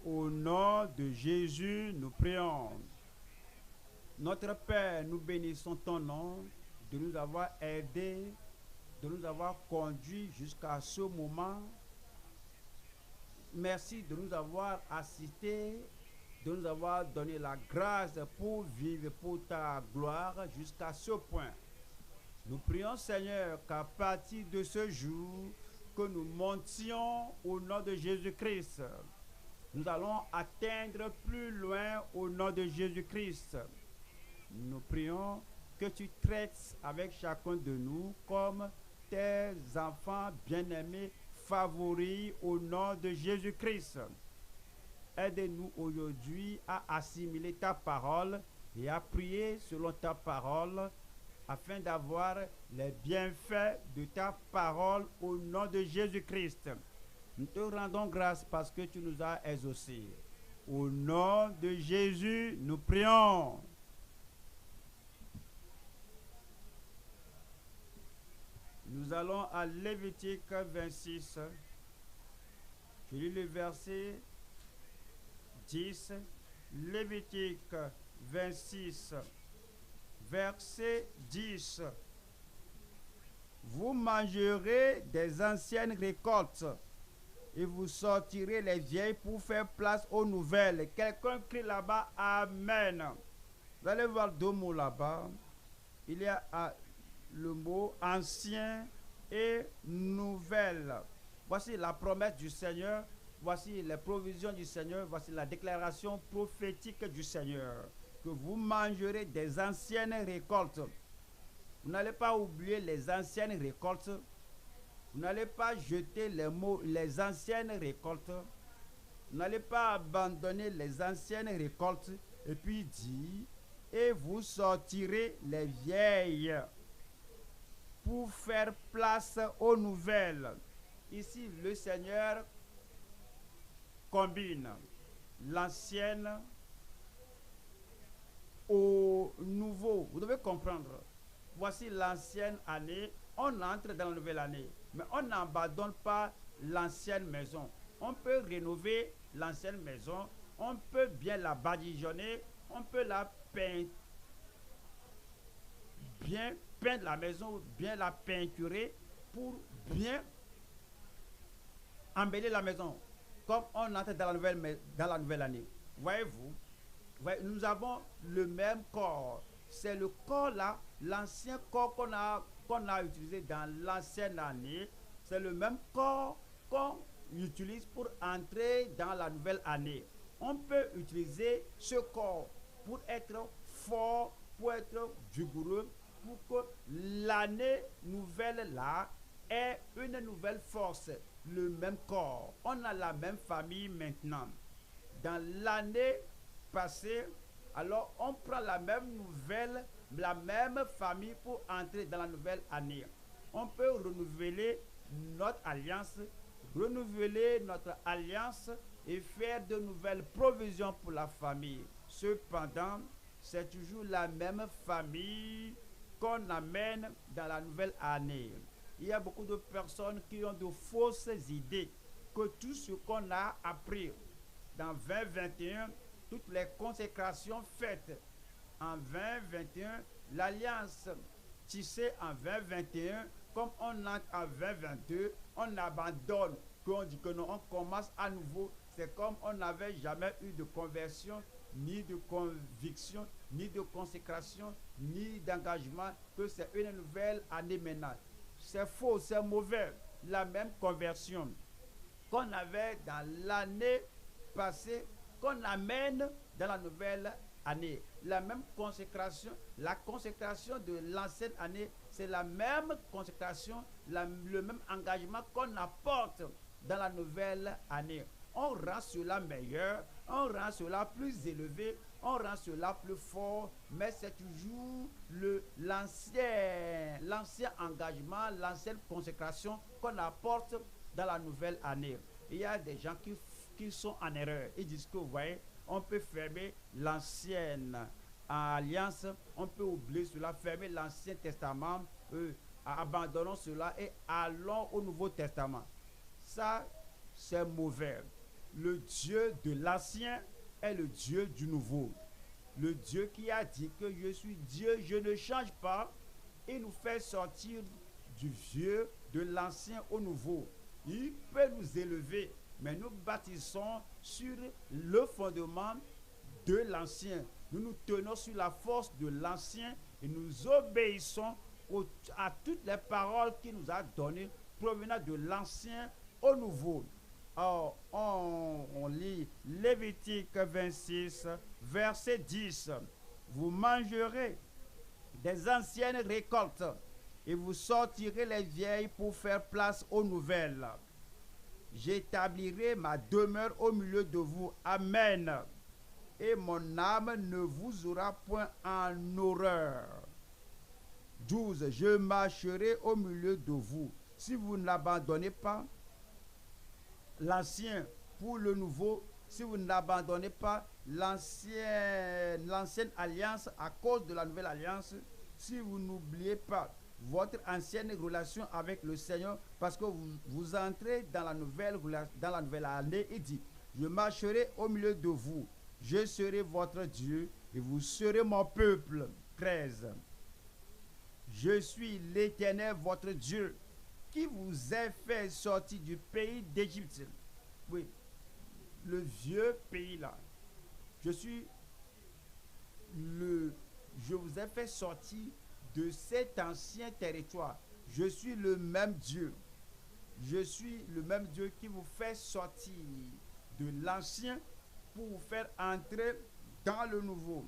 Au nom de Jésus, nous prions. Notre Père, nous bénissons ton nom de nous avoir aidés, de nous avoir conduits jusqu'à ce moment. Merci de nous avoir assistés, de nous avoir donné la grâce pour vivre pour ta gloire jusqu'à ce point. Nous prions, Seigneur, qu'à partir de ce jour, que nous montions au nom de Jésus-Christ. Nous allons atteindre plus loin au nom de Jésus-Christ. Nous prions que tu traites avec chacun de nous comme tes enfants bien-aimés, favoris au nom de Jésus-Christ. Aide-nous aujourd'hui à assimiler ta parole et à prier selon ta parole afin d'avoir les bienfaits de ta parole au nom de Jésus-Christ. Nous te rendons grâce parce que tu nous as exaucés. Au nom de Jésus, nous prions. Nous allons à Lévitique 26. Je lis le verset 10. Lévitique 26, verset 10. Vous mangerez des anciennes récoltes et vous sortirez les vieilles pour faire place aux nouvelles. Quelqu'un crie là-bas, Amen. Vous allez voir deux mots là-bas. Il y a le mot ancien et nouvelle. Voici la promesse du Seigneur. Voici les provisions du Seigneur. Voici la déclaration prophétique du Seigneur. Que vous mangerez des anciennes récoltes. Vous n'allez pas oublier les anciennes récoltes. Vous n'allez pas jeter les mots, les anciennes récoltes. Vous n'allez pas abandonner les anciennes récoltes. Et puis dit, et vous sortirez les vieilles pour faire place aux nouvelles. Ici, le Seigneur combine l'ancienne au nouveau. Vous devez comprendre. Voici l'ancienne année. On entre dans la nouvelle année. Mais on n'abandonne pas l'ancienne maison. On peut rénover l'ancienne maison. On peut bien la badigeonner. On peut la peindre. Bien peindre la maison, bien la peinturer pour bien embellir la maison. Comme on entre dans la nouvelle année. Voyez-vous, nous avons le même corps. C'est le corps là, l'ancien corps qu'on a utilisé dans l'ancienne année. C'est le même corps qu'on utilise pour entrer dans la nouvelle année. On peut utiliser ce corps pour être fort, pour être vigoureux, pour que l'année nouvelle là ait une nouvelle force, le même corps. On a la même famille maintenant. Dans l'année passée, alors on prend la même nouvelle, la même famille pour entrer dans la nouvelle année. On peut renouveler notre alliance et faire de nouvelles provisions pour la famille. Cependant, c'est toujours la même famille qu'on amène dans la nouvelle année. Il y a beaucoup de personnes qui ont de fausses idées que tout ce qu'on a appris dans 2021, toutes les consécrations faites en 2021, l'alliance tissée en 2021, comme on entre en 2022, on abandonne, qu'on dit que non, on commence à nouveau. C'est comme on n'avait jamais eu de conversion, ni de conviction, ni de consécration, ni d'engagement, que c'est une nouvelle année maintenant. C'est faux, c'est mauvais. La même conversion qu'on avait dans l'année passée, qu'on amène dans la nouvelle année. La même consécration, la consécration de l'ancienne année, c'est la même consécration, le même engagement qu'on apporte dans la nouvelle année. On rend cela meilleur, on rend cela plus élevé, on rend cela plus fort, mais c'est toujours l'ancien engagement, l'ancienne consécration qu'on apporte dans la nouvelle année. Il y a des gens qui sont en erreur. Ils disent que, vous voyez, on peut fermer l'ancienne alliance, on peut oublier cela, fermer l'Ancien Testament, abandonnons cela et allons au Nouveau Testament. Ça, c'est mauvais. Le Dieu de l'ancien est le Dieu du nouveau. Le Dieu qui a dit que je suis Dieu, je ne change pas, il nous fait sortir du vieux, de l'ancien au nouveau. Il peut nous élever, mais nous bâtissons sur le fondement de l'ancien. Nous nous tenons sur la force de l'ancien et nous obéissons à toutes les paroles qu'il nous a données provenant de l'ancien au nouveau. Or, on lit Lévitique 26, verset 10. Vous mangerez des anciennes récoltes et vous sortirez les vieilles pour faire place aux nouvelles. J'établirai ma demeure au milieu de vous. Amen. Et mon âme ne vous aura point en horreur. 12. Je marcherai au milieu de vous. Si vous n'abandonnez pas l'ancien pour le nouveau, si vous n'abandonnez pas l'ancienne alliance à cause de la nouvelle alliance, si vous n'oubliez pas votre ancienne relation avec le Seigneur, parce que vous entrez dans la nouvelle année, il dit, je marcherai au milieu de vous, je serai votre Dieu et vous serez mon peuple. 13. Je suis l'Éternel, votre Dieu, qui vous a fait sortir du pays d'Égypte. Oui, le vieux pays là. Je vous ai fait sortir de cet ancien territoire. Je suis le même Dieu. Je suis le même Dieu qui vous fait sortir de l'ancien pour vous faire entrer dans le nouveau.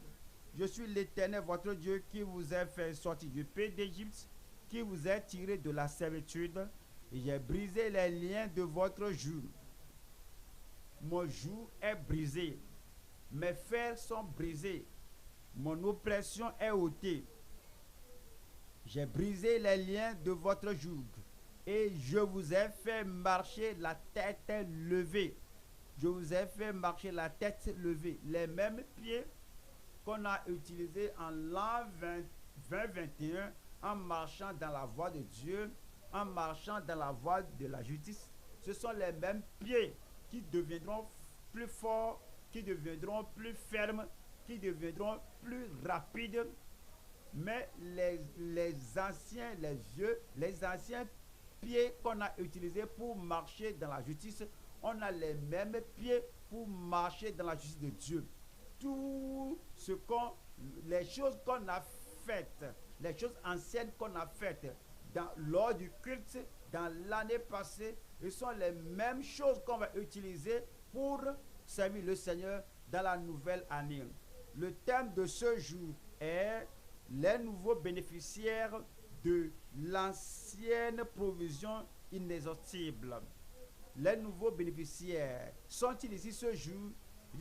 Je suis l'Éternel, votre Dieu, qui vous a fait sortir du pays d'Égypte, qui vous a tiré de la servitude, et j'ai brisé les liens de votre joug. Mon joug est brisé, mes fers sont brisés, mon oppression est ôtée. J'ai brisé les liens de votre joug et je vous ai fait marcher la tête levée. Je vous ai fait marcher la tête levée. Les mêmes pieds qu'on a utilisés en l'an 2021 en marchant dans la voie de Dieu, en marchant dans la voie de la justice. Ce sont les mêmes pieds qui deviendront plus forts, qui deviendront plus fermes, qui deviendront plus rapides. Mais les anciens pieds qu'on a utilisés pour marcher dans la justice, on a les mêmes pieds pour marcher dans la justice de Dieu. Les choses qu'on a faites, les choses anciennes qu'on a faites lors du culte, dans l'année passée, ce sont les mêmes choses qu'on va utiliser pour servir le Seigneur dans la nouvelle année. Le thème de ce jour est les nouveaux bénéficiaires de l'ancienne provision inexhaustible. Les nouveaux bénéficiaires sont-ils ici ce jour?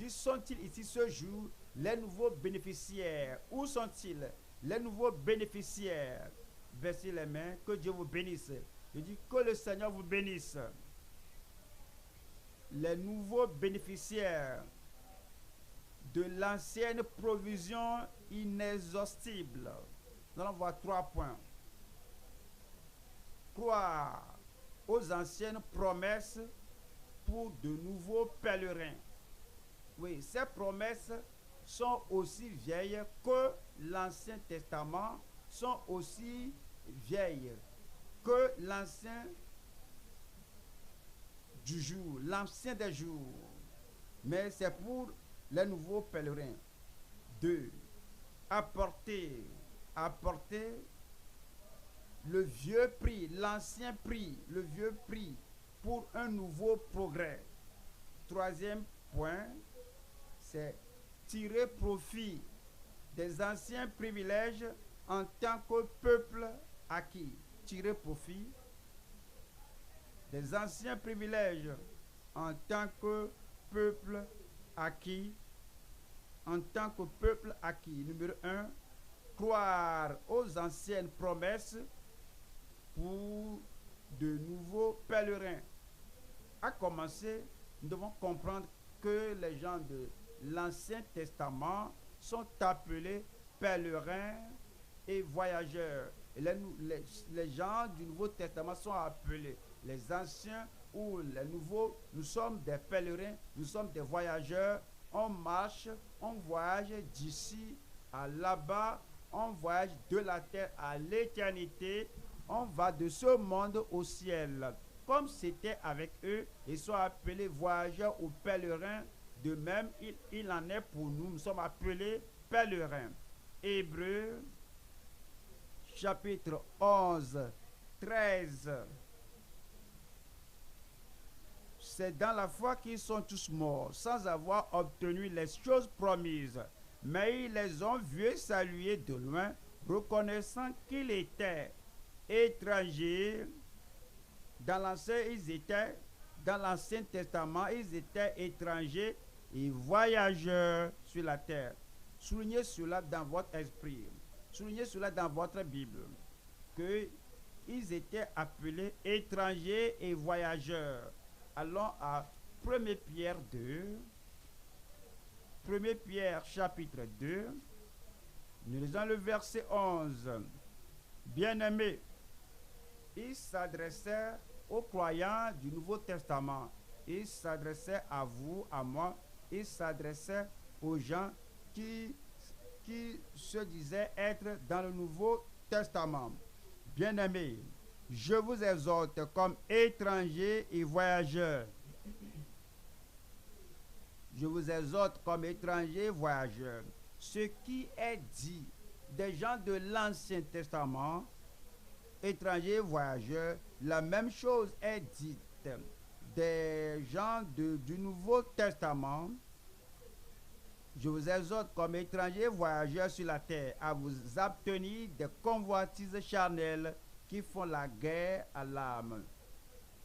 Sont-ils ici ce jour les nouveaux bénéficiaires? Où sont-ils les nouveaux bénéficiaires? Baissez les mains, que Dieu vous bénisse. Je dis que le Seigneur vous bénisse. Les nouveaux bénéficiaires de l'ancienne provision inexhaustible. Nous allons voir 3 points. Croire aux anciennes promesses pour de nouveaux pèlerins. Oui, ces promesses sont aussi vieilles que l'Ancien Testament, sont aussi vieilles que l'ancien du jour, l'ancien des jours. Mais c'est pour les nouveaux pèlerins. 2. Apporter le vieux prix, l'ancien prix, le vieux prix pour un nouveau progrès. 3e point, c'est tirer profit des anciens privilèges en tant que peuple acquis. Tirer profit des anciens privilèges en tant que peuple acquis. En tant que peuple acquis. Numéro 1, croire aux anciennes promesses pour de nouveaux pèlerins. À commencer, nous devons comprendre que les gens de l'Ancien Testament sont appelés pèlerins et voyageurs. Et les gens du Nouveau Testament sont appelés les anciens où les nouveaux, nous sommes des pèlerins, nous sommes des voyageurs, on marche, on voyage d'ici à là-bas, on voyage de la terre à l'éternité, on va de ce monde au ciel. Comme c'était avec eux, ils sont appelés voyageurs ou pèlerins, de même il en est pour nous, nous sommes appelés pèlerins. Hébreux chapitre 11, 13. C'est dans la foi qu'ils sont tous morts, sans avoir obtenu les choses promises. Mais ils les ont vus saluer de loin, reconnaissant qu'ils étaient étrangers. Dans l'Ancien Testament, ils étaient étrangers et voyageurs sur la terre. Soulignez cela dans votre esprit. Soulignez cela dans votre Bible. Qu'ils étaient appelés étrangers et voyageurs. Allons à 1 Pierre 2. 1 Pierre chapitre 2. Nous lisons le verset 11. Bien-aimés, il s'adressait aux croyants du Nouveau Testament. Il s'adressait à vous, à moi. Il s'adressait aux gens qui se disaient être dans le Nouveau Testament. Bien-aimés, je vous exhorte comme étrangers et voyageurs. Je vous exhorte comme étrangers et voyageurs. Ce qui est dit des gens de l'Ancien Testament, étrangers et voyageurs, la même chose est dite des gens du Nouveau Testament. Je vous exhorte comme étrangers et voyageurs sur la terre à vous abstenir des convoitises charnelles qui font la guerre à l'âme.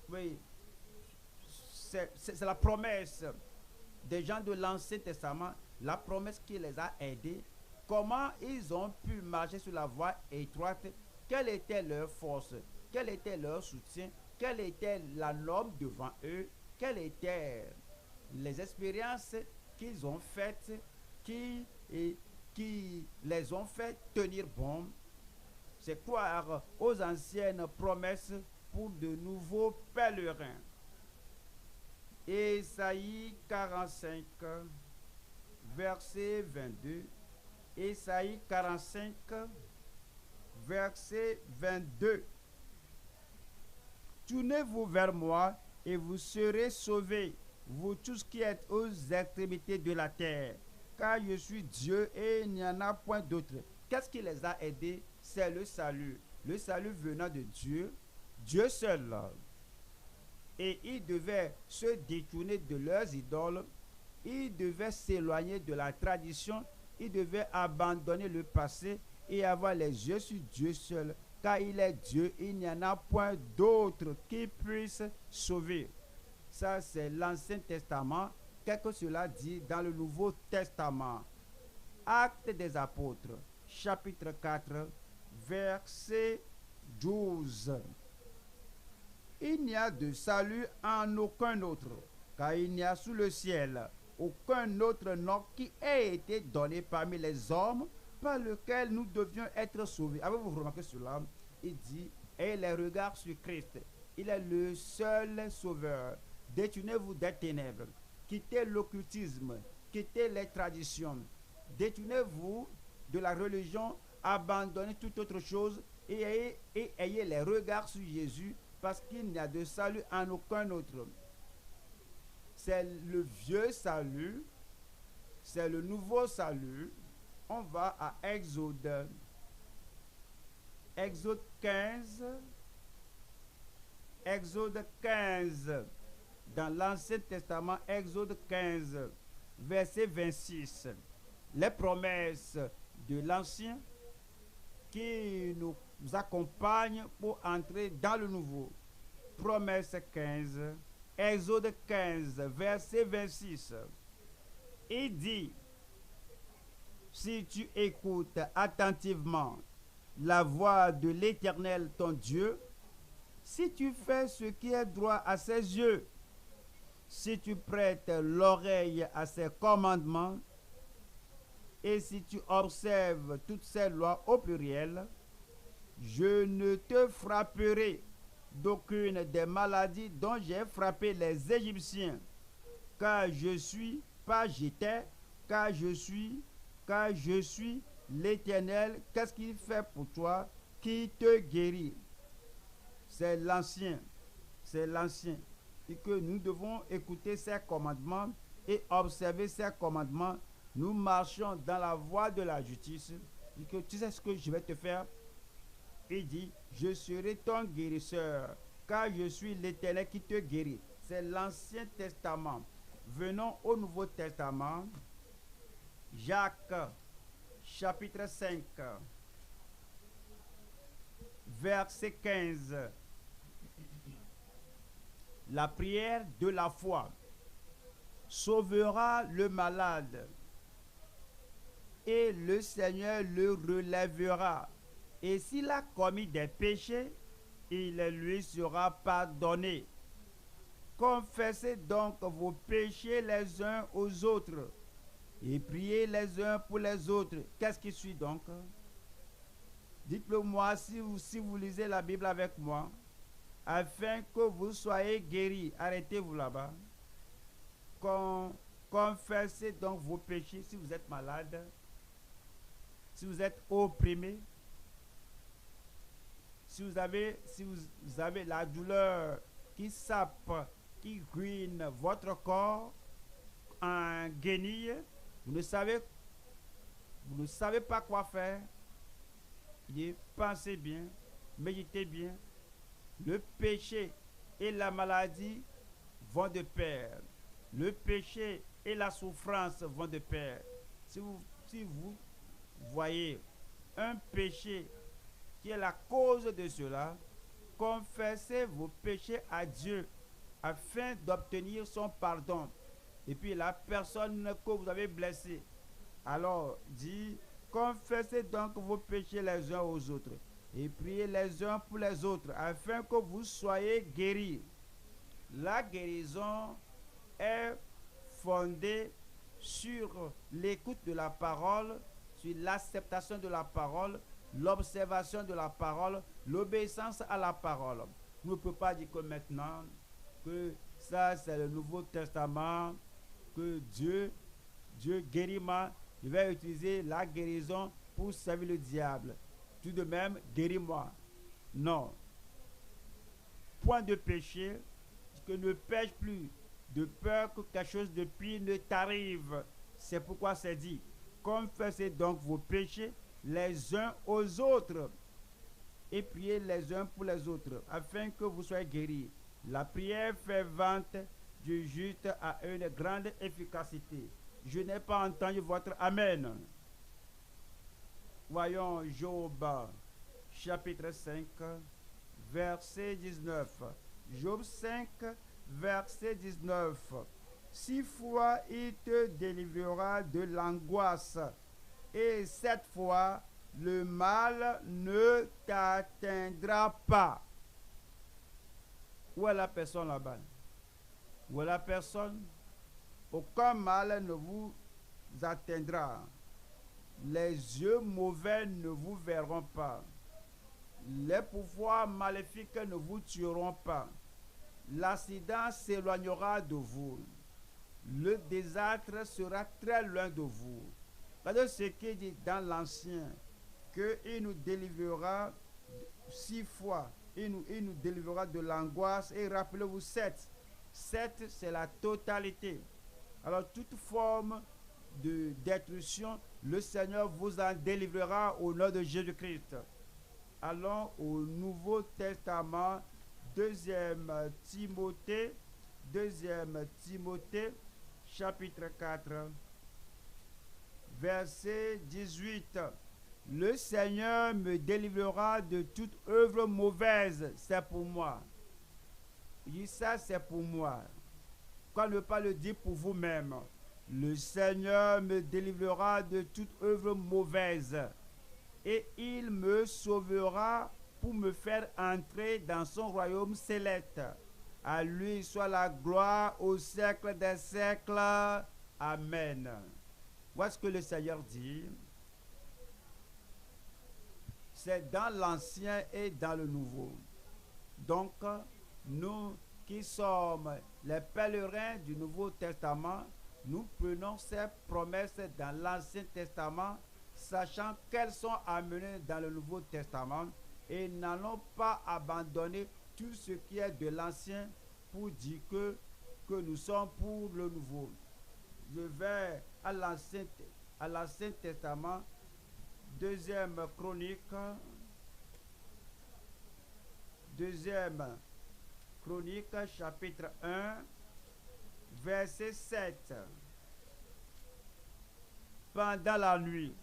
Oui, c'est la promesse des gens de l'Ancien Testament, la promesse qui les a aidés. Comment ils ont pu marcher sur la voie étroite? Quelle était leur force? Quel était leur soutien? Quelle était la norme devant eux? Quelles étaient les expériences qu'ils ont faites qui les ont fait tenir bon? C'est croire aux anciennes promesses pour de nouveaux pèlerins. Ésaïe 45, verset 22. Ésaïe 45, verset 22. Tournez-vous vers moi et vous serez sauvés, vous tous qui êtes aux extrémités de la terre, car je suis Dieu et il n'y en a point d'autre. Qu'est-ce qui les a aidés? C'est le salut venant de Dieu, Dieu seul. Et ils devaient se détourner de leurs idoles, ils devaient s'éloigner de la tradition, ils devaient abandonner le passé et avoir les yeux sur Dieu seul, car il est Dieu, il n'y en a point d'autre qui puisse sauver. Ça, c'est l'Ancien Testament. Qu'est-ce que cela dit dans le Nouveau Testament? Actes des Apôtres, chapitre 4, verset 12. Il n'y a de salut en aucun autre, car il n'y a sous le ciel aucun autre nom qui ait été donné parmi les hommes par lequel nous devions être sauvés. Avez-vous remarqué cela? Il dit, et les regards sur Christ. Il est le seul sauveur. Détournez-vous des ténèbres. Quittez l'occultisme. Quittez les traditions. Détournez-vous de la religion. Abandonnez toute autre chose et ayez les regards sur Jésus, parce qu'il n'y a de salut en aucun autre. C'est le vieux salut, c'est le nouveau salut. On va à Exode. Exode 15. Exode 15. Dans l'Ancien Testament, Exode 15, verset 26. Les promesses de l'Ancien qui nous accompagnent pour entrer dans le Nouveau. Promesse 15. Exode 15, verset 26. Il dit, si tu écoutes attentivement la voix de l'Éternel ton Dieu, si tu fais ce qui est droit à ses yeux, si tu prêtes l'oreille à ses commandements, et si tu observes toutes ces lois au pluriel, je ne te frapperai d'aucune des maladies dont j'ai frappé les Égyptiens, car je suis, pas j'étais, car je suis l'Éternel. Qu'est-ce qu'il fait pour toi? Qui te guérit? C'est l'ancien, c'est l'ancien. Et que nous devons écouter ses commandements et observer ses commandements. Nous marchons dans la voie de la justice. Et que tu sais ce que je vais te faire? Il dit, je serai ton guérisseur, car je suis l'Éternel qui te guérit. C'est l'Ancien Testament. Venons au Nouveau Testament. Jacques, chapitre 5, verset 15. La prière de la foi sauvera le malade et le Seigneur le relèvera. Et s'il a commis des péchés, il lui sera pardonné. Confessez donc vos péchés les uns aux autres et priez les uns pour les autres. Qu'est-ce qui suit donc? Dites-le moi si vous lisez la Bible avec moi, afin que vous soyez guéris. Arrêtez-vous là-bas. Confessez donc vos péchés si vous êtes malade, si vous êtes opprimé, si vous avez la douleur qui sape, qui ruine votre corps en guenille, vous ne savez pas quoi faire. Pensez bien, méditez bien. Le péché et la maladie vont de pair. Le péché et la souffrance vont de pair. Si vous voyez un péché qui est la cause de cela, confessez vos péchés à Dieu afin d'obtenir son pardon. Et puis la personne que vous avez blessée, alors dit, confessez donc vos péchés les uns aux autres et priez les uns pour les autres afin que vous soyez guéris. La guérison est fondée sur l'écoute de la parole, sur l'acceptation de la parole, l'observation de la parole, l'obéissance à la parole. On ne peut pas dire que maintenant, que ça c'est le Nouveau Testament, que Dieu guérit moi, je vais utiliser la guérison pour servir le diable. Tout de même, guéris-moi. Non. Point de péché, que ne pêche plus, de peur que quelque chose de pire ne t'arrive. C'est pourquoi c'est dit, confessez donc vos péchés les uns aux autres et priez les uns pour les autres, afin que vous soyez guéris. La prière fervente du juste a une grande efficacité. Je n'ai pas entendu votre Amen. Voyons Job, chapitre 5, verset 19. Job 5, verset 19. 6 fois il te délivrera de l'angoisse, et 7 fois le mal ne t'atteindra pas. Où est la personne là-bas? Où est la personne? Aucun mal ne vous atteindra. Les yeux mauvais ne vous verront pas. Les pouvoirs maléfiques ne vous tueront pas. L'accident s'éloignera de vous. Le désastre sera très loin de vous. Regardez ce qu'il dit dans l'Ancien, qu'il nous délivrera 6 fois. Il nous délivrera de l'angoisse. Et rappelez-vous 7. 7, c'est la totalité. Alors, toute forme d'intrusion, le Seigneur vous en délivrera au nom de Jésus-Christ. Allons au Nouveau Testament, 2 Timothée, chapitre 4, verset 18. Le Seigneur me délivrera de toute œuvre mauvaise. C'est pour moi. Il dit ça, c'est pour moi. Quand ne pas le dire pour vous-même. Le Seigneur me délivrera de toute œuvre mauvaise et il me sauvera pour me faire entrer dans son royaume céleste. À lui soit la gloire au siècle des siècles. Amen. Voilà ce que le Seigneur dit. C'est dans l'Ancien et dans le Nouveau. Donc, nous qui sommes les pèlerins du Nouveau Testament, nous prenons ces promesses dans l'Ancien Testament, sachant qu'elles sont amenées dans le Nouveau Testament, et n'allons pas abandonner tout ce qui est de l'Ancien pour dire que nous sommes pour le Nouveau. Je vais à l'Ancien Testament, deuxième chronique, chapitre 1, verset 7. Pendant la nuit,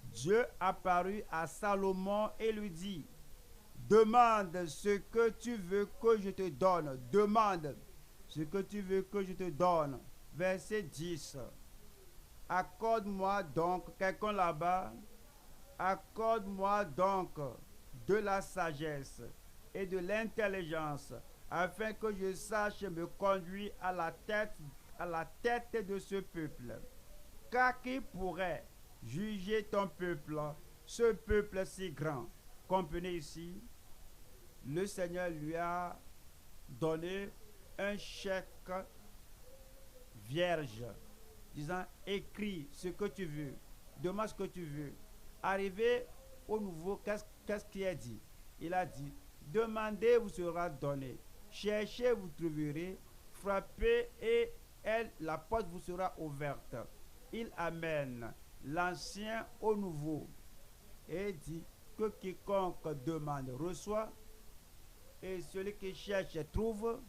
Dieu apparut à Salomon et lui dit, demande ce que tu veux que je te donne. Demande ce que tu veux que je te donne. Verset 10. Accorde-moi donc, quelqu'un là-bas, accorde-moi donc de la sagesse et de l'intelligence, afin que je sache me conduire à la tête de ce peuple. Car qui pourrait juger ton peuple, ce peuple si grand? Comprenez ici, le Seigneur lui a donné un chèque vierge, disant, écris ce que tu veux, demande ce que tu veux. Arrivé au nouveau, qu'est-ce qu'il a dit? Il a dit, demandez, vous sera donné. Cherchez, vous trouverez. Frappez et la porte vous sera ouverte. Il amène l'ancien au nouveau et dit que quiconque demande reçoit, et celui qui cherche trouve,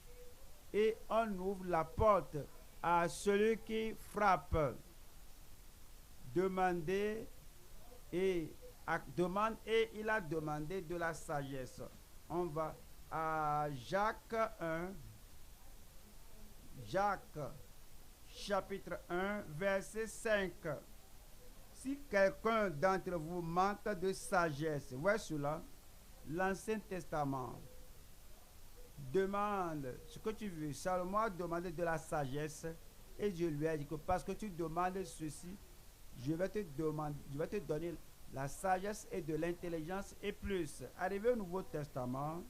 et on ouvre la porte à celui qui frappe. Demandez demande, et il a demandé de la sagesse. On va à Jacques 1, Jacques chapitre 1, verset 5. Si quelqu'un d'entre vous manque de sagesse, voici cela, l'Ancien Testament, demande ce que tu veux. Salomon a demandé de la sagesse, et je lui ai dit que parce que tu demandes ceci, je vais te donner la sagesse et de l'intelligence et plus. Arrivé au Nouveau Testament,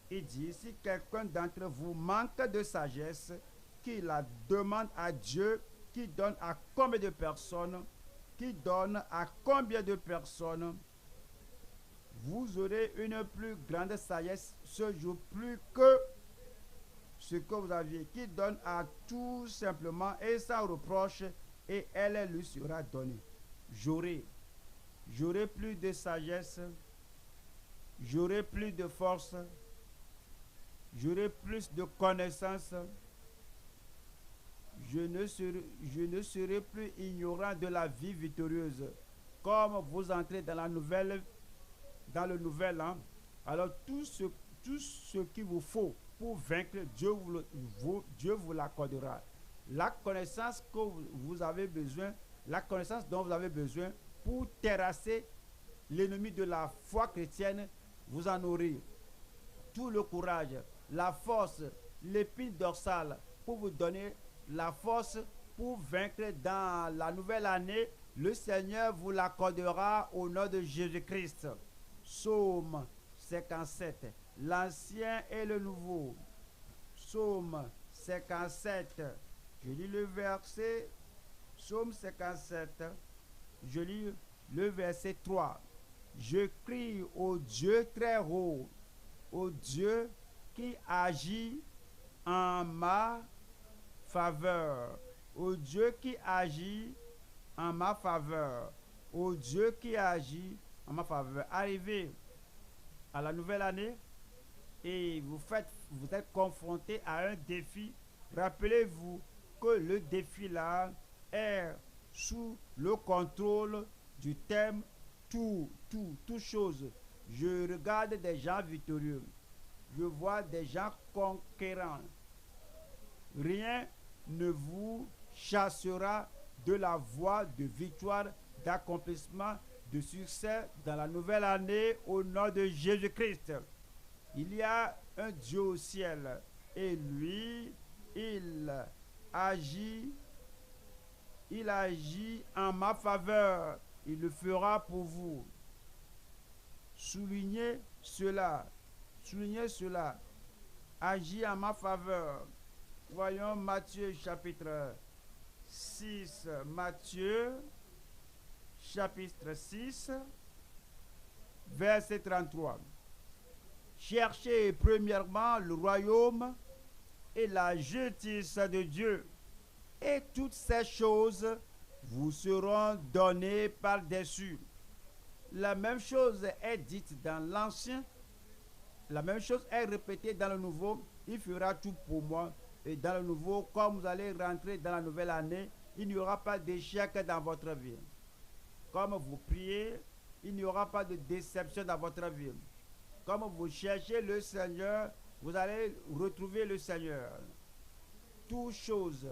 il dit, si quelqu'un d'entre vous manque de sagesse, qu'il la demande à Dieu, qui donne à combien de personnes, qui donne à combien de personnes, vous aurez une plus grande sagesse ce jour, plus que ce que vous aviez, qui donne à tout simplement et sans reproche, et elle lui sera donnée. J'aurai plus de sagesse, j'aurai plus de force, j'aurai plus de connaissances, je ne serai plus ignorant de la vie victorieuse. Comme vous entrez dans le nouvel an, alors tout ce qu'il vous faut pour vaincre, Dieu vous l'accordera. La connaissance que vous avez besoin, la connaissance dont vous avez besoin pour terrasser l'ennemi de la foi chrétienne, vous en aurez. Tout le courage, la force, l'épine dorsale pour vous donner la force pour vaincre dans la nouvelle année, le Seigneur vous l'accordera au nom de Jésus-Christ. Psaume 57, l'Ancien et le Nouveau. Psaume 57, je lis le verset, Psaume 57, je lis le verset 3. Je crie au Dieu très haut, au Dieu qui agit en ma faveur, au Dieu qui agit en ma faveur, au Dieu qui agit en ma faveur. Arrivé à la nouvelle année et vous êtes confronté à un défi. Rappelez-vous que le défi là est sous le contrôle du thème tout chose. Je regarde des gens victorieux, je vois des gens conquérants. Rien ne vous chassera de la voie de victoire, d'accomplissement, de succès dans la nouvelle année au nom de Jésus-Christ. Il y a un Dieu au ciel et lui, il agit en ma faveur. Il le fera pour vous. Soulignez cela. souligner cela, agit en ma faveur. Voyons Matthieu chapitre 6. Matthieu chapitre 6, verset 33. Cherchez premièrement le royaume et la justice de Dieu, et toutes ces choses vous seront données par-dessus. La même chose est dite dans l'Ancien, la même chose est répétée dans le Nouveau. Il fera tout pour moi. Et dans le Nouveau, comme vous allez rentrer dans la nouvelle année, il n'y aura pas d'échec dans votre vie. Comme vous priez, il n'y aura pas de déception dans votre vie. Comme vous cherchez le Seigneur, vous allez retrouver le Seigneur. Toute chose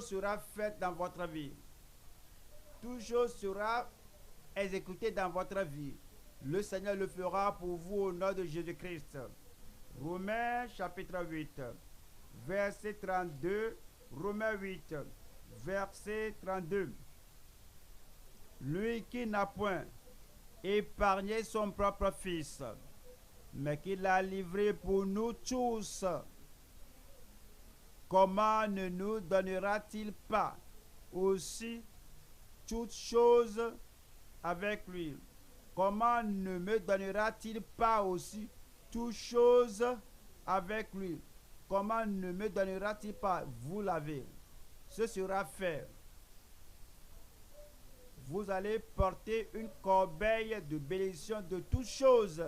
sera faite dans votre vie. Toute chose sera exécutée dans votre vie. Le Seigneur le fera pour vous au nom de Jésus-Christ. Romains chapitre 8, verset 32. Romains 8, verset 32. Lui qui n'a point épargné son propre Fils, mais qui l'a livré pour nous tous, comment ne nous donnera-t-il pas aussi toutes choses avec lui? Comment ne me donnera-t-il pas aussi toutes choses avec lui? Comment ne me donnera-t-il pas? Vous l'avez. Ce sera fait. Vous allez porter une corbeille de bénédiction de toutes choses.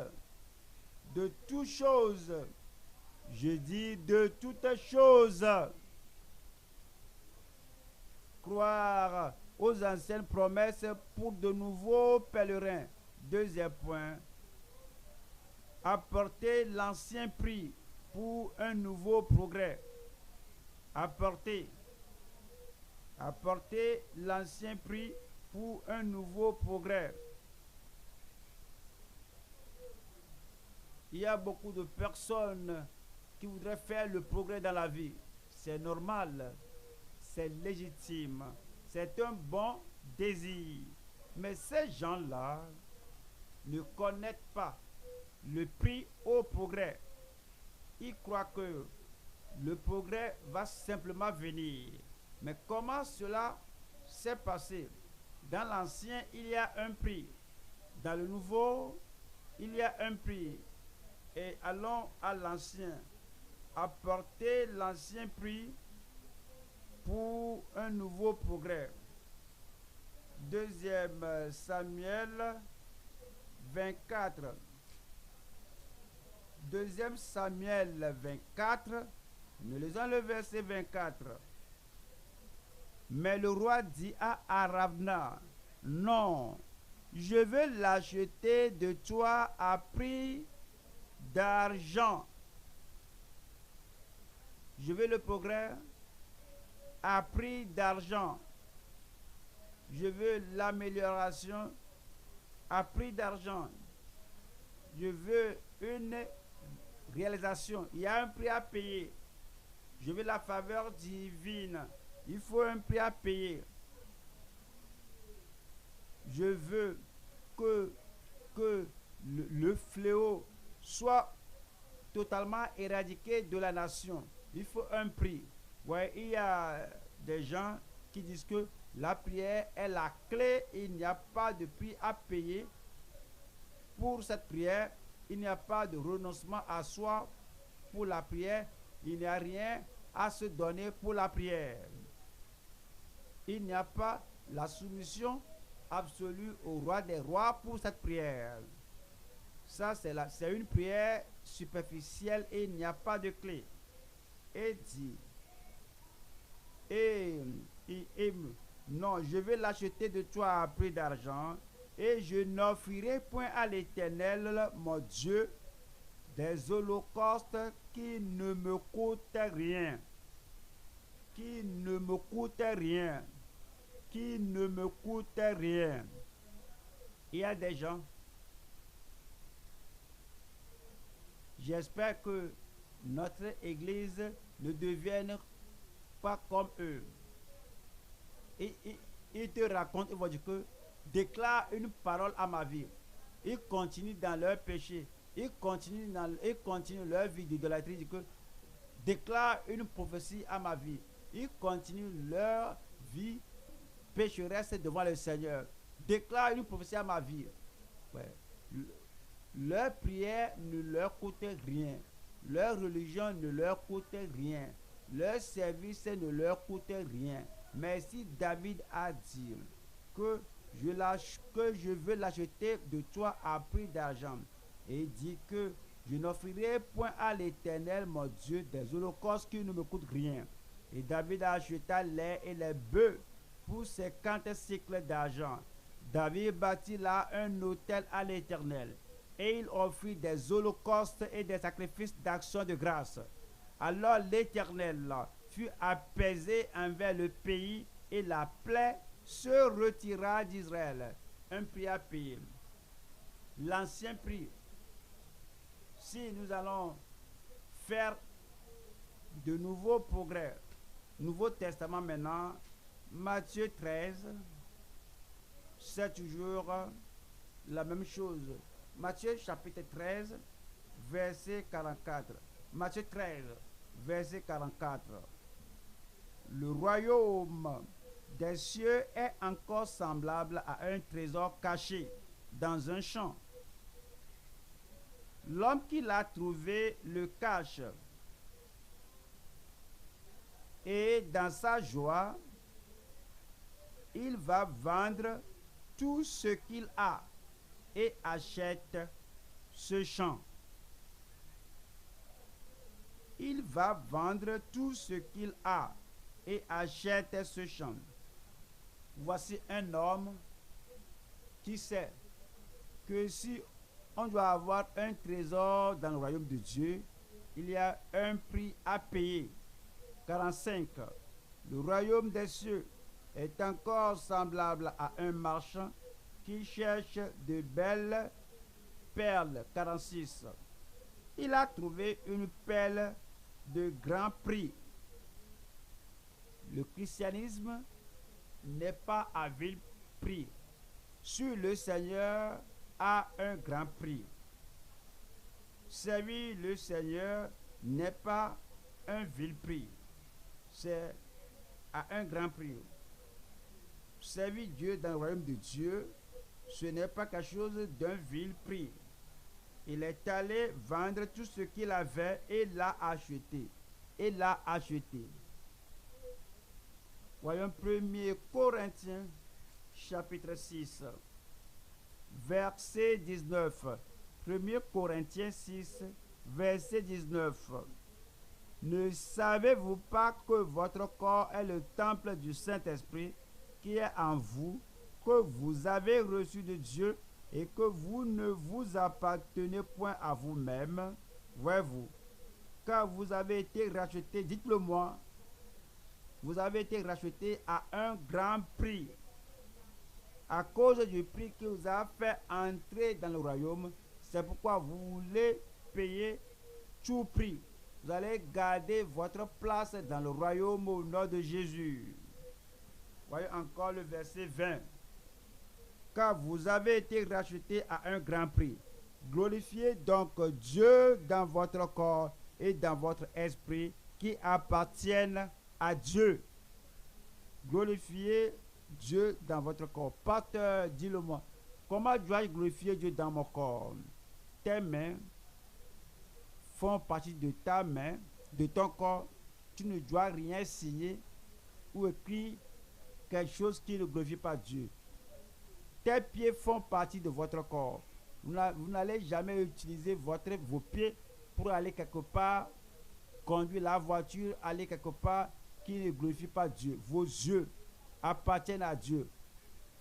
De toutes choses. Je dis de toutes choses. Croire aux anciennes promesses pour de nouveaux pèlerins. Deuxième point. Apporter l'ancien prix pour un nouveau progrès. Apporter l'ancien prix pour un nouveau progrès. Il y a beaucoup de personnes qui voudraient faire le progrès dans la vie. C'est normal, c'est légitime, c'est un bon désir. Mais ces gens-là ne connaissent pas le prix au progrès. Ils croient que le progrès va simplement venir. Mais comment cela s'est passé? Dans l'Ancien, il y a un prix. Dans le Nouveau, il y a un prix. Et allons à l'Ancien. Apporter l'ancien prix pour un nouveau progrès. Deuxième Samuel 24. Deuxième Samuel 24. Nous lisons le verset 24. Mais le roi dit à Aravna, non, je veux l'acheter de toi à prix d'argent. Je veux le progrès à prix d'argent. Je veux l'amélioration à prix d'argent. Je veux une réalisation. Il y a un prix à payer. Je veux la faveur divine. Il faut un prix à payer. Je veux que le fléau soit totalement éradiqué de la nation. Il faut un prix. Ouais, il y a des gens qui disent que la prière est la clé. Il n'y a pas de prix à payer pour cette prière. Il n'y a pas de renoncement à soi pour la prière. Il n'y a rien à se donner pour la prière. Il n'y a pas la soumission absolue au roi des rois pour cette prière. Ça, c'est une prière superficielle et il n'y a pas de clé. Et dit, non, je vais l'acheter de toi à prix d'argent et je n'offrirai point à l'Éternel, mon Dieu, des holocaustes qui ne me coûtent rien. Qui ne me coûtent rien. Qui ne me coûtent rien. Il y a des gens, j'espère que notre Église ne devienne pas comme eux. Et ils te racontent, ils vont dire que déclare une parole à ma vie. Ils continuent dans leur péché. Ils continuent leur vie d'idolâtrie. Déclare une prophétie à ma vie. Ils continuent leur vie pécheresse devant le Seigneur. Déclare une prophétie à ma vie. Ouais. Leur prière ne leur coûte rien. Leur religion ne leur coûte rien. Leur service ne leur coûte rien. Mais si David a dit que je veux l'acheter de toi à prix d'argent, et dit que je n'offrirai point à l'Éternel mon Dieu des holocaustes qui ne me coûtent rien. Et David acheta lait et les bœufs pour 50 cycles d'argent. David bâtit là un autel à l'Éternel, et il offrit des holocaustes et des sacrifices d'action de grâce. Alors l'Éternel fut apaisé envers le pays, et la plaie se retira d'Israël. Un prix à payer. L'ancien prix. Si nous allons faire de nouveaux progrès, Nouveau Testament maintenant, Matthieu 13, c'est toujours la même chose. Matthieu chapitre 13, verset 44. Matthieu 13, verset 44. Le royaume des cieux est encore semblable à un trésor caché dans un champ. L'homme qui l'a trouvé le cache, et dans sa joie, il va vendre tout ce qu'il a et achète ce champ. Il va vendre tout ce qu'il a et achète ce champ. Voici un homme qui sait que si on doit avoir un trésor dans le royaume de Dieu, il y a un prix à payer. 45. Le royaume des cieux est encore semblable à un marchand qui cherche de belles perles. 46. Il a trouvé une perle de grand prix. Le christianisme n'est pas à vil prix. Sur le Seigneur a un grand prix. Servir le Seigneur n'est pas un vil prix. C'est à un grand prix. Servir Dieu dans le royaume de Dieu, ce n'est pas quelque chose d'un vil prix. Il est allé vendre tout ce qu'il avait et l'a acheté. Et l'a acheté. Voyons 1 Corinthiens chapitre 6, verset 19. 1 Corinthiens 6, verset 19. Ne savez-vous pas que votre corps est le temple du Saint-Esprit qui est en vous, que vous avez reçu de Dieu et que vous ne vous appartenez point à vous-même? Voyez-vous, car vous avez été racheté, dites-le moi, vous avez été racheté à un grand prix. À cause du prix qui vous a fait entrer dans le royaume, c'est pourquoi vous voulez payer tout prix. Vous allez garder votre place dans le royaume au nom de Jésus. Voyez encore le verset 20. Car vous avez été rachetés à un grand prix. Glorifiez donc Dieu dans votre corps et dans votre esprit qui appartiennent à Dieu. Glorifiez Dieu dans votre corps. Pasteur, dis-le-moi. Comment dois-je glorifier Dieu dans mon corps? Tes mains font partie de ta main, de ton corps. Tu ne dois rien signer ou écrire quelque chose qui ne glorifie pas Dieu. Tes pieds font partie de votre corps. Vous n'allez jamais utiliser vos pieds pour aller quelque part, conduire la voiture, aller quelque part qui ne glorifie pas Dieu. Vos yeux appartiennent à Dieu.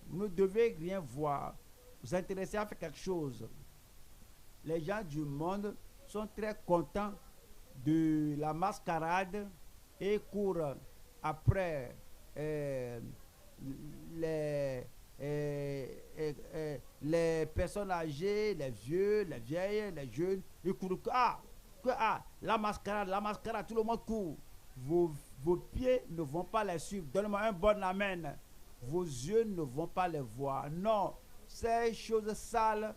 Vous ne devez rien voir. Vous intéressez à faire quelque chose. Les gens du monde sont très contents de la mascarade et courent après les personnes âgées, les vieux, les vieilles, les jeunes. Ils courent. La mascarade, tout le monde court. Vos pieds ne vont pas les suivre. Donne-moi un bon amen. Vos yeux ne vont pas les voir. Non, ces choses sales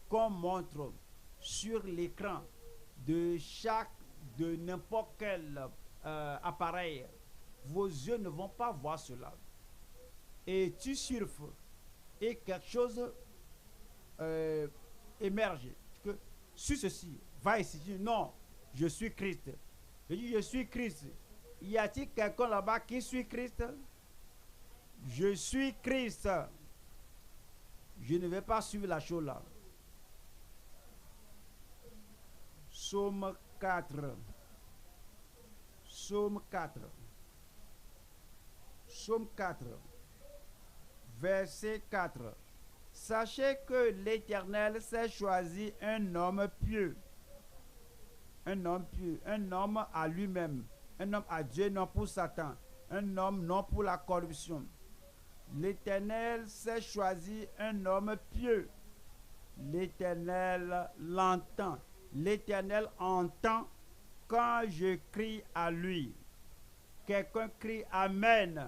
qu'on montre sur l'écran de n'importe quel appareil, vos yeux ne vont pas voir cela. Et tu surfes et quelque chose émerge. Que, sur ceci, va ici. Tu dis, non, je suis Christ. Je dis, je suis Christ. Y a-t-il quelqu'un là-bas qui suit Christ? Je suis Christ. Je ne vais pas suivre la chose là. Psaume 4. Psaume 4. Psaume 4. Verset 4. Sachez que l'Éternel s'est choisi un homme pieux. Un homme pieux. Un homme à lui-même. Un homme à Dieu, non pour Satan. Un homme non pour la corruption. L'Éternel s'est choisi un homme pieux. L'Éternel l'entend. L'Éternel entend quand je crie à lui. Quelqu'un crie Amen.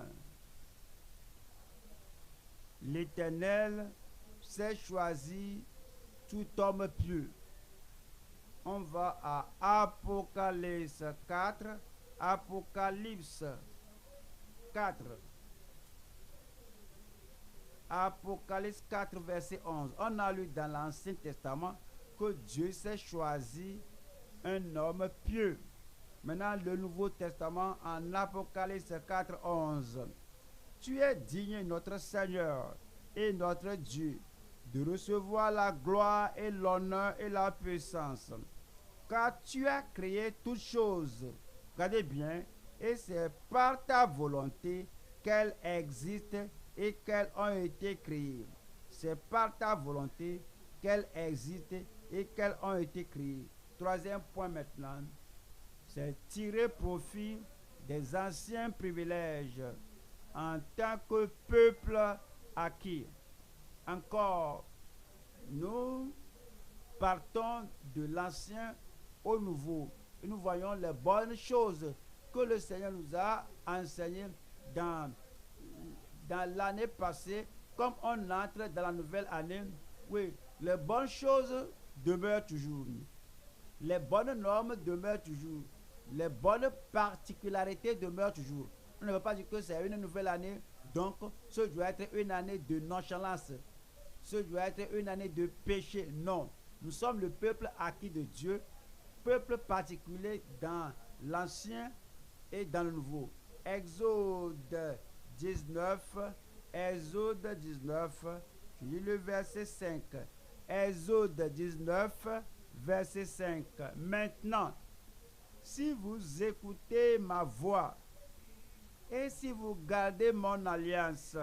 L'Éternel s'est choisi tout homme pieux. On va à Apocalypse 4. Apocalypse 4. Apocalypse 4, verset 11. On a lu dans l'Ancien Testament que Dieu s'est choisi un homme pieux. Maintenant, le Nouveau Testament en Apocalypse 4, 11. Tu es digne, notre Seigneur et notre Dieu, de recevoir la gloire et l'honneur et la puissance. Car tu as créé toutes choses. Regardez bien, et c'est par ta volonté qu'elles existent et qu'elles ont été créées. C'est par ta volonté qu'elles existent et qu'elles ont été créées. Troisième point maintenant, c'est tirer profit des anciens privilèges en tant que peuple acquis. Encore, nous partons de l'ancien au nouveau et nous voyons les bonnes choses que le Seigneur nous a enseignées dans l'année passée, comme on entre dans la nouvelle année. Oui, les bonnes choses demeurent toujours. Les bonnes normes demeurent toujours. Les bonnes particularités demeurent toujours. On ne veut pas dire que c'est une nouvelle année, donc ce doit être une année de nonchalance. Ce doit être une année de péché. Non, nous sommes le peuple acquis de Dieu, peuple particulier dans l'ancien et dans le nouveau. Exode 19, Exode 19, je lis le verset 5. Exode 19, verset 5. Maintenant, si vous écoutez ma voix et si vous gardez mon alliance,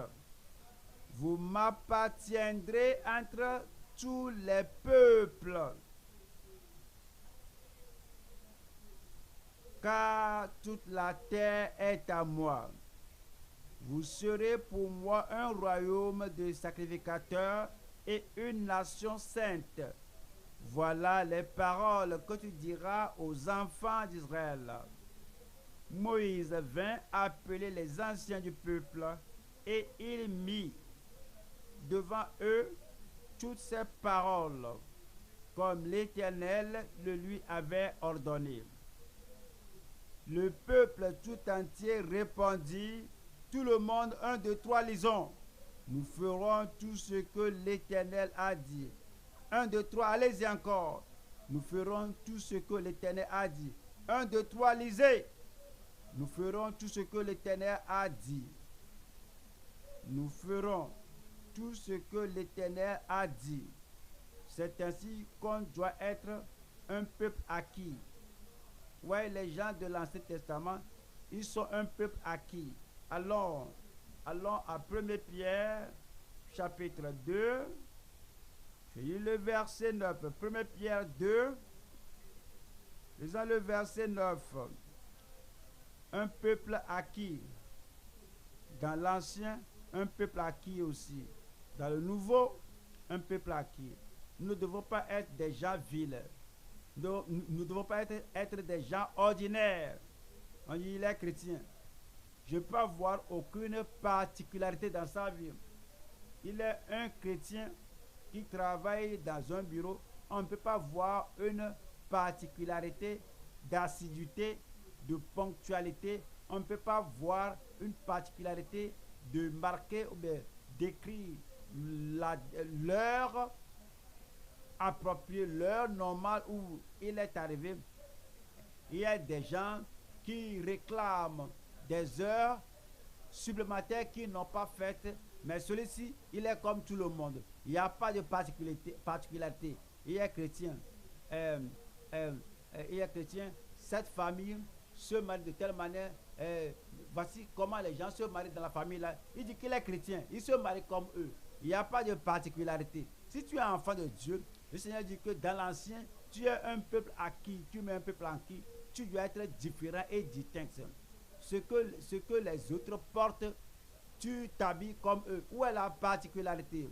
vous m'appartiendrez entre tous les peuples. Car toute la terre est à moi. Vous serez pour moi un royaume de sacrificateurs et une nation sainte. Voilà les paroles que tu diras aux enfants d'Israël. Moïse vint appeler les anciens du peuple et il mit devant eux toutes ces paroles, comme l'Éternel le lui avait ordonné. Le peuple tout entier répondit, tout le monde, 1, 2, 3, lisons. Nous ferons tout ce que l'Éternel a dit. 1, 2, 3, allez-y encore. Nous ferons tout ce que l'Éternel a dit. 1, 2, 3, lisez. Nous ferons tout ce que l'Éternel a dit. Nous ferons tout ce que l'Éternel a dit. C'est ainsi qu'on doit être un peuple acquis. Ouais, les gens de l'Ancien Testament, ils sont un peuple acquis. Allons à 1 Pierre, chapitre 2. Je lis le verset 9. 1 Pierre 2. Lisons le verset 9. Un peuple acquis. Dans l'Ancien, un peuple acquis aussi. Dans le Nouveau, un peuple acquis. Nous ne devons pas être des gens vils. Nous ne devons pas être des gens ordinaires. On dit il est chrétien. Je ne peux avoir aucune particularité dans sa vie. Il est un chrétien qui travaille dans un bureau, on ne peut pas voir une particularité d'assiduité, de ponctualité. On ne peut pas voir une particularité de marquer ou bien d'écrire l'heure appropriée, l'heure normale où il est arrivé. Il y a des gens qui réclament des heures supplémentaires qu'ils n'ont pas faites, mais celui-ci, il est comme tout le monde. Il n'y a pas de particularité. Il est chrétien. Il est chrétien. Cette famille se marie de telle manière. Voici comment les gens se marient dans la famille là. Il dit qu'il est chrétien. Il se marie comme eux. Il n'y a pas de particularité. Si tu es enfant de Dieu, le Seigneur dit que dans l'ancien, tu es un peuple acquis. Tu mets un peuple acquis. Tu dois être différent et distinct. Ce que les autres portent, tu t'habilles comme eux. Où est la particularité?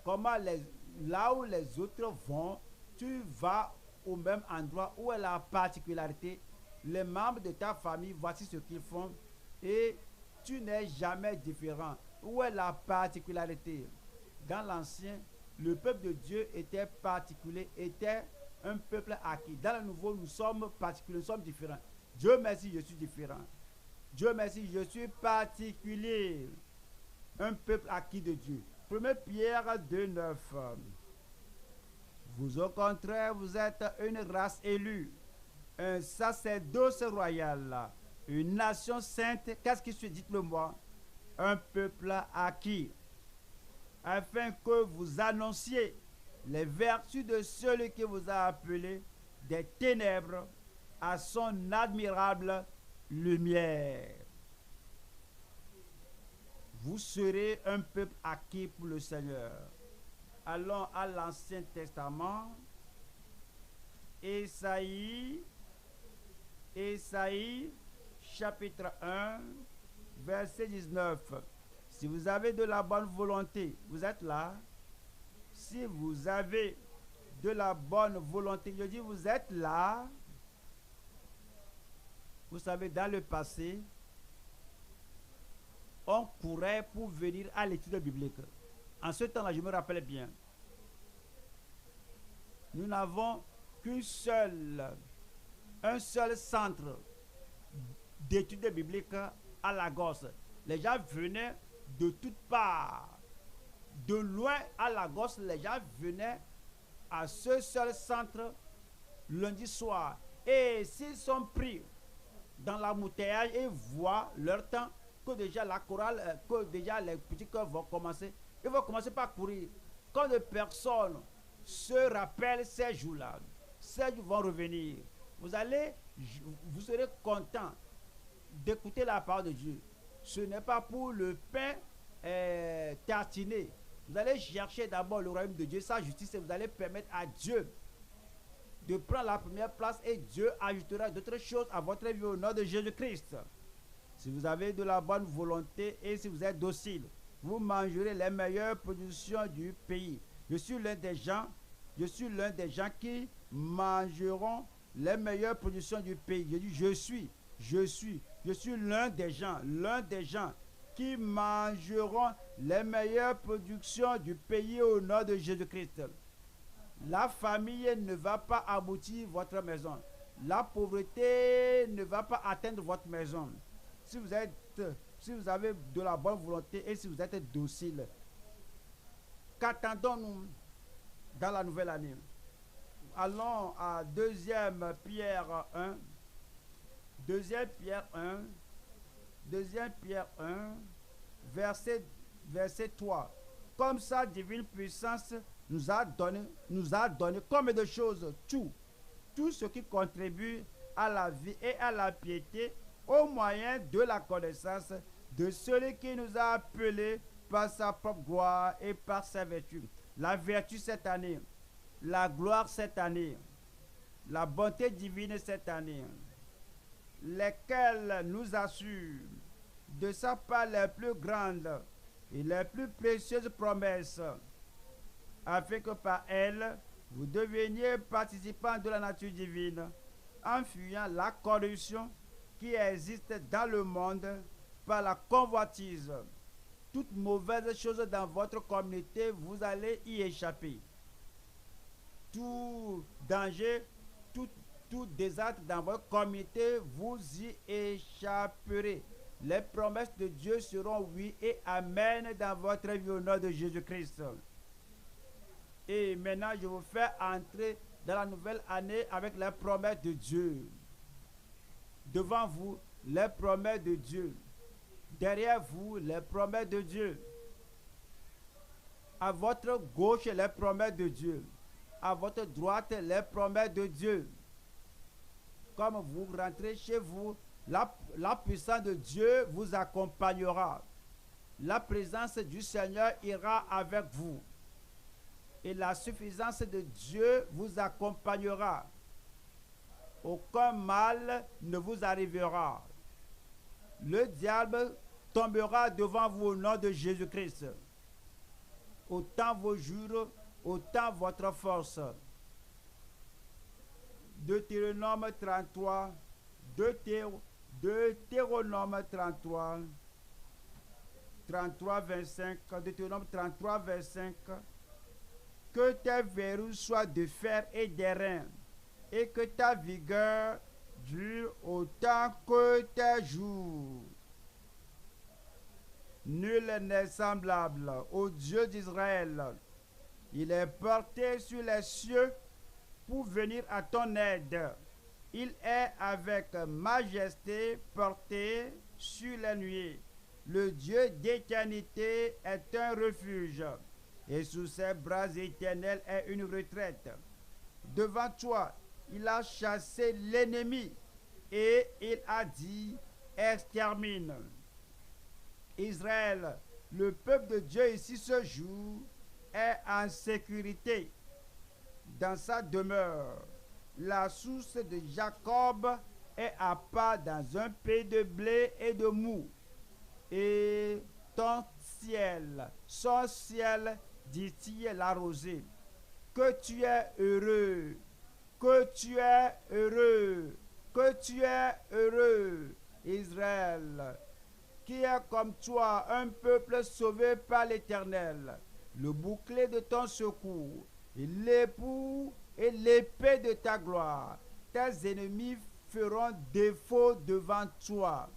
Là où les autres vont, tu vas au même endroit. Où est la particularité? Les membres de ta famille, voici ce qu'ils font. Et tu n'es jamais différent. Où est la particularité? Dans l'ancien, le peuple de Dieu était particulier, était un peuple acquis. Dans le nouveau, nous sommes particuliers, nous sommes différents. Dieu merci, je suis différent. Dieu merci, je suis particulier. Un peuple acquis de Dieu. 1 Pierre 2,9. Vous au contraire, vous êtes une race élue, un sacerdoce royal, une nation sainte. Qu'est-ce qui se dit, dites-le-moi? Un peuple acquis, afin que vous annonciez les vertus de celui qui vous a appelé des ténèbres à son admirable lumière. Vous serez un peuple acquis pour le Seigneur. Allons à l'Ancien Testament. Ésaïe chapitre 1, verset 19. Si vous avez de la bonne volonté, vous êtes là. Si vous avez de la bonne volonté, je dis vous êtes là. Vous savez, dans le passé, on courait pour venir à l'étude biblique. En ce temps-là, je me rappelle bien, nous n'avons un seul centre d'études bibliques à Lagos. Les gens venaient de toutes parts. De loin à Lagos, les gens venaient à ce seul centre lundi soir. Et s'ils sont pris dans l'embouteillage et voient leur temps, que déjà la chorale, que déjà les petits cœurs vont commencer, ils vont commencer par courir. Quand de personnes se rappellent ces jours-là, ces jours vont revenir. Vous serez content d'écouter la parole de Dieu. Ce n'est pas pour le pain tartiné. Vous allez chercher d'abord le royaume de Dieu, sa justice, et vous allez permettre à Dieu de prendre la première place, et Dieu ajoutera d'autres choses à votre vie au nom de Jésus-Christ. Si vous avez de la bonne volonté et si vous êtes docile, vous mangerez les meilleures productions du pays. Je suis l'un des gens qui mangeront les meilleures productions du pays. Je dis je suis l'un des gens qui mangeront les meilleures productions du pays au nom de Jésus-Christ. La famille ne va pas aboutir votre maison. La pauvreté ne va pas atteindre votre maison. Si vous avez de la bonne volonté et si vous êtes docile, qu'attendons-nous dans la nouvelle année? Allons à 2 Pierre 1. 2 Pierre 1, verset 3. Comme sa divine puissance nous a donné combien de choses? Tout ce qui contribue à la vie et à la piété au moyen de la connaissance de celui qui nous a appelés par sa propre gloire et par sa vertu. La vertu cette année, la gloire cette année, la bonté divine cette année, lesquelles nous assurent de sa part les plus grandes et les plus précieuses promesses, afin que par elles, vous deveniez participants de la nature divine, en fuyant la corruption qui existe dans le monde par la convoitise. toute mauvaise chose dans votre communauté, vous allez y échapper. Tout danger, tout désastre dans votre communauté, vous y échapperez. Les promesses de Dieu seront oui et amen dans votre vie au nom de Jésus-Christ. Et maintenant, je vous fais entrer dans la nouvelle année avec les promesses de Dieu. Devant vous, les promesses de Dieu. Derrière vous, les promesses de Dieu. À votre gauche, les promesses de Dieu. À votre droite, les promesses de Dieu. Comme vous rentrez chez vous, la puissance de Dieu vous accompagnera. La présence du Seigneur ira avec vous. Et la suffisance de Dieu vous accompagnera. Aucun mal ne vous arrivera. Le diable tombera devant vous au nom de Jésus-Christ. Autant vos jours, autant votre force. Deutéronome 33, Deutéronome 33, 25, Deutéronome 33, 25. Que tes verrous soient de fer et d'airain, et que ta vigueur dure autant que tes jours. Nul n'est semblable au Dieu d'Israël. Il est porté sur les cieux pour venir à ton aide. Il est avec majesté porté sur les nuées. Le Dieu d'éternité est un refuge, et sous ses bras éternels est une retraite. Devant toi, il a chassé l'ennemi, et il a dit, extermine. Israël, le peuple de Dieu ici ce jour, est en sécurité dans sa demeure. La source de Jacob est à part dans un pays de blé et de mou. Et ton ciel, son ciel, dit-il la rosée. Que tu es heureux, que tu es heureux, que tu es heureux, Israël, qui est comme toi, un peuple sauvé par l'Éternel, le bouclier de ton secours, et l'époux et l'épée de ta gloire. Tes ennemis feront défaut devant toi,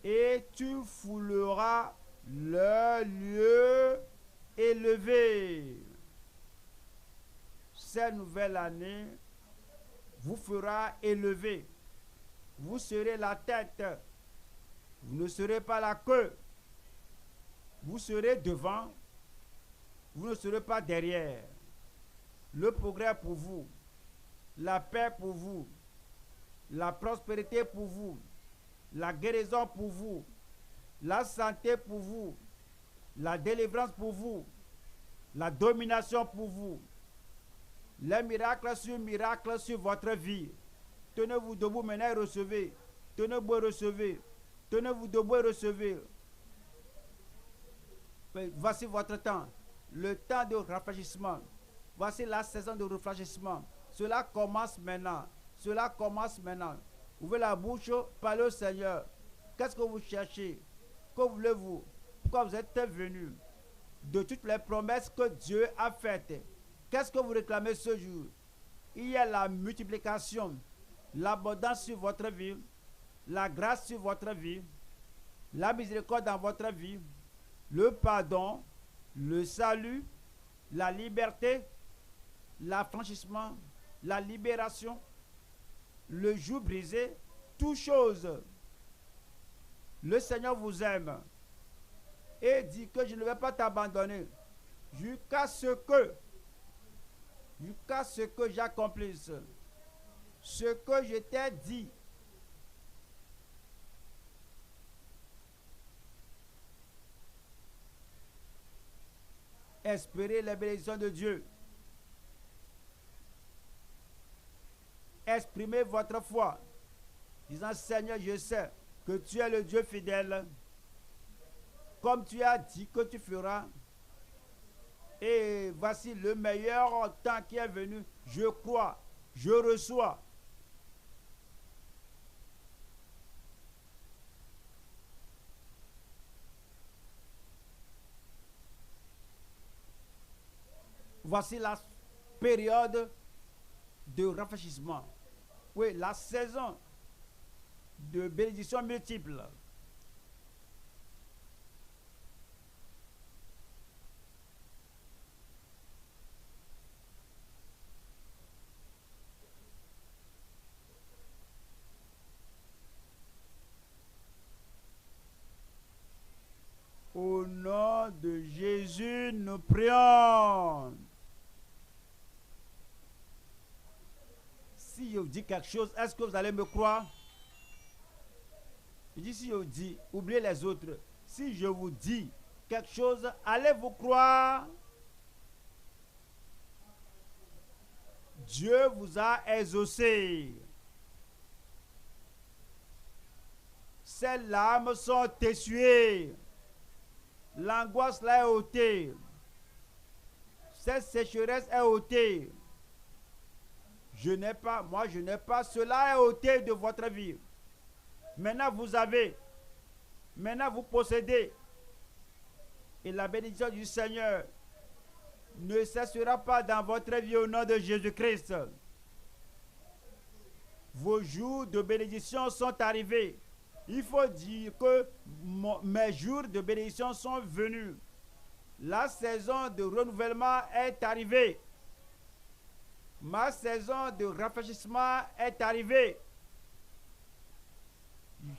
et tu fouleras leur lieu élevé. Cette nouvelle année vous fera élever. Vous serez la tête. Vous ne serez pas la queue. Vous serez devant. Vous ne serez pas derrière. Le progrès pour vous. La paix pour vous. La prospérité pour vous. La guérison pour vous. La santé pour vous. La délivrance pour vous. La domination pour vous. Les miracles sur votre vie. Tenez-vous debout maintenant et recevez. Tenez-vous et recevez. Tenez-vous debout et recevez. Voici votre temps. Le temps de rafraîchissement. Voici la saison de rafraîchissement. Cela commence maintenant. Cela commence maintenant. Ouvrez la bouche, parlez au Seigneur. Qu'est-ce que vous cherchez? Que voulez-vous? Pourquoi vous êtes venu? De toutes les promesses que Dieu a faites. Qu'est-ce que vous réclamez ce jour? Il y a la multiplication, l'abondance sur votre vie, la grâce sur votre vie, la miséricorde dans votre vie, le pardon, le salut, la liberté, l'affranchissement, la libération, le joug brisé, toutes choses. Le Seigneur vous aime et dit que je ne vais pas t'abandonner jusqu'à ce que j'accomplisse ce que je t'ai dit. Espérez les bénédictions de Dieu. Exprimez votre foi, disant, Seigneur, je sais que tu es le Dieu fidèle, comme tu as dit que tu feras. Et voici le meilleur temps qui est venu. Je crois, je reçois. Voici la période de rafraîchissement. Oui, la saison de bénédictions multiples. Au nom de Jésus, nous prions. Si je vous dis quelque chose, est-ce que vous allez me croire? Je dis si je vous dis, oubliez les autres. Si je vous dis quelque chose, allez-vous croire? Dieu vous a exaucé. Ces larmes sont essuyées. L'angoisse là est ôtée. Cette sécheresse est ôtée. Je n'ai pas, cela est ôté de votre vie. Maintenant vous avez, maintenant vous possédez. Et la bénédiction du Seigneur ne cessera pas dans votre vie au nom de Jésus-Christ. Vos jours de bénédiction sont arrivés. Il faut dire que mes jours de bénédiction sont venus. La saison de renouvellement est arrivée. Ma saison de rafraîchissement est arrivée.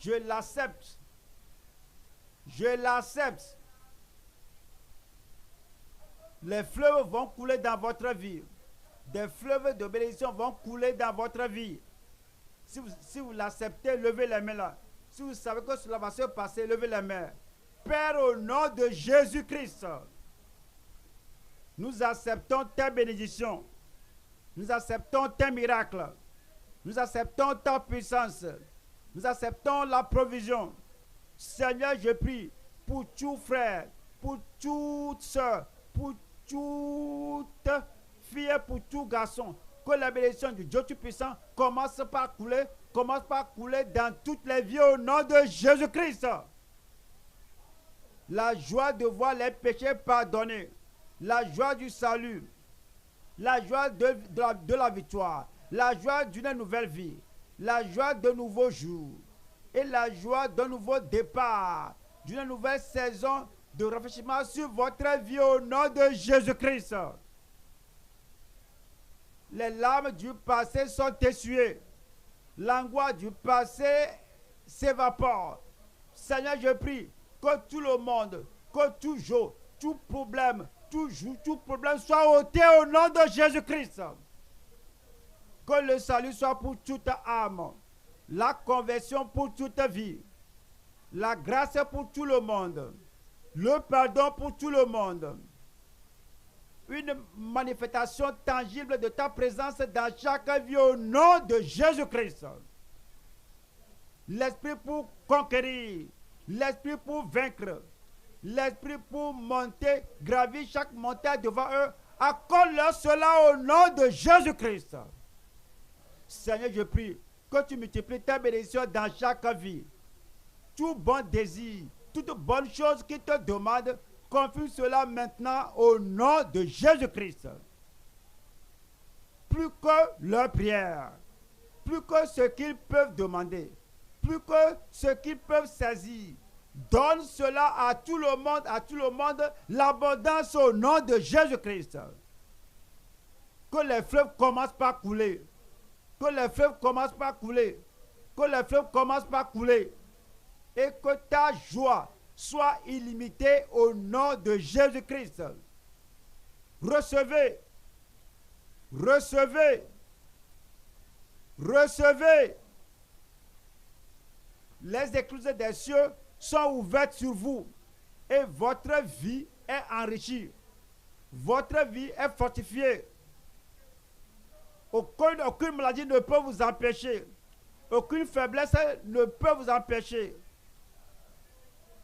Je l'accepte. Je l'accepte. Les fleuves vont couler dans votre vie. Des fleuves de bénédiction vont couler dans votre vie. Si vous l'acceptez, levez les mains là. Si vous savez que cela va se passer, levez les mains. Père, au nom de Jésus-Christ, nous acceptons tes bénédictions. Nous acceptons tes miracles. Nous acceptons ta puissance. Nous acceptons la provision. Seigneur, je prie pour tout frère, pour toute soeur, pour toute fille, pour tout garçon, que la bénédiction du Dieu Tout-Puissant commence par couler dans toutes les vies au nom de Jésus-Christ. La joie de voir les péchés pardonnés, la joie du salut, la joie de la victoire, la joie d'une nouvelle vie, la joie de nouveaux jours et la joie d'un nouveau départ, d'une nouvelle saison de rafraîchissement sur votre vie au nom de Jésus-Christ. Les larmes du passé sont essuyées. L'angoisse du passé s'évapore. Seigneur, je prie que tout le monde, que tout jour, tout problème soit ôté au nom de Jésus-Christ. Que le salut soit pour toute âme, la conversion pour toute vie, la grâce pour tout le monde, le pardon pour tout le monde. Une manifestation tangible de ta présence dans chaque vie au nom de Jésus-Christ. L'esprit pour conquérir, l'esprit pour vaincre, l'esprit pour monter, gravir chaque montagne devant eux. Accorde-leur cela au nom de Jésus-Christ. Seigneur, je prie que tu multiplies tes bénédictions dans chaque vie. Tout bon désir, toute bonne chose qui te demande, confie cela maintenant au nom de Jésus-Christ. Plus que leur prière, plus que ce qu'ils peuvent demander, plus que ce qu'ils peuvent saisir. Donne cela à tout le monde, l'abondance au nom de Jésus-Christ. Que les fleuves commencent par couler. Que les fleuves commencent par couler. Que les fleuves commencent par couler. Et que ta joie soit illimitée au nom de Jésus-Christ. Recevez. Recevez. Recevez. Les écluses des cieux sont ouvertes sur vous et votre vie est enrichie. Votre vie est fortifiée. Aucune maladie ne peut vous empêcher. Aucune faiblesse ne peut vous empêcher.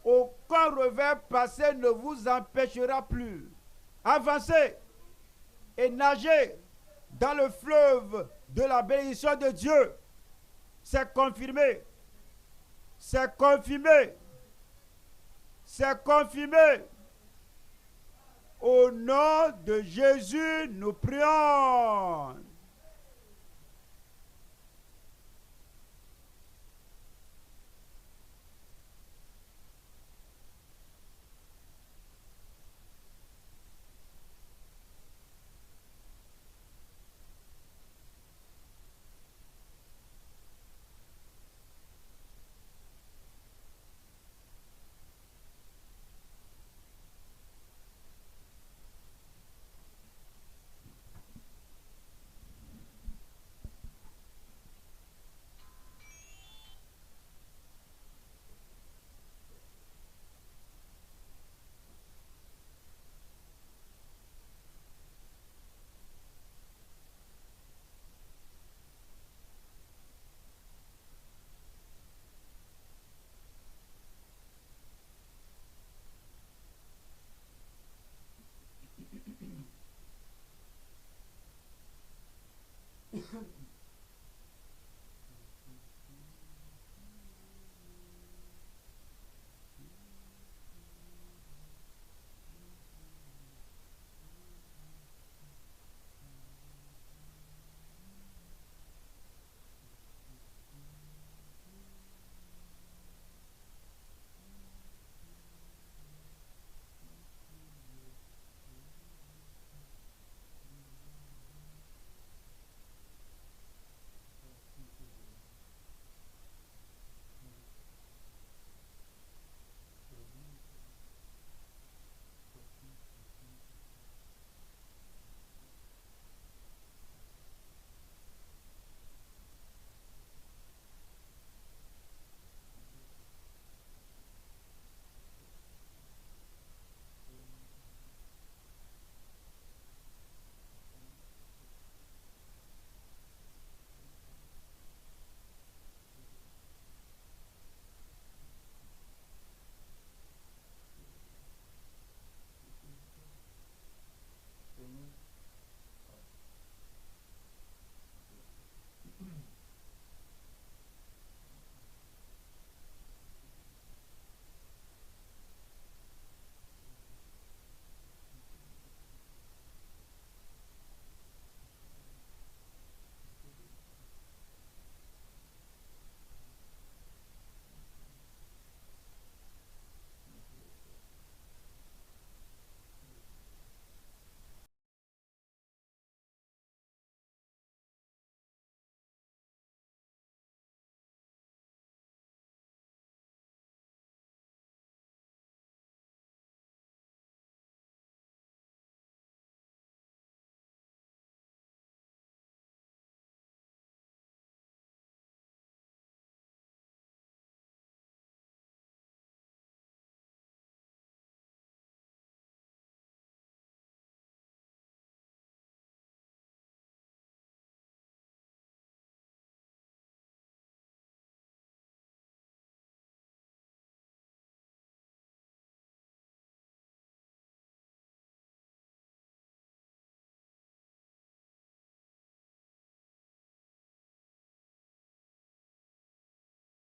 Aucun revers passé ne vous empêchera plus. Avancez et nagez dans le fleuve de la bénédiction de Dieu. C'est confirmé. C'est confirmé. C'est confirmé. Au nom de Jésus, nous prions.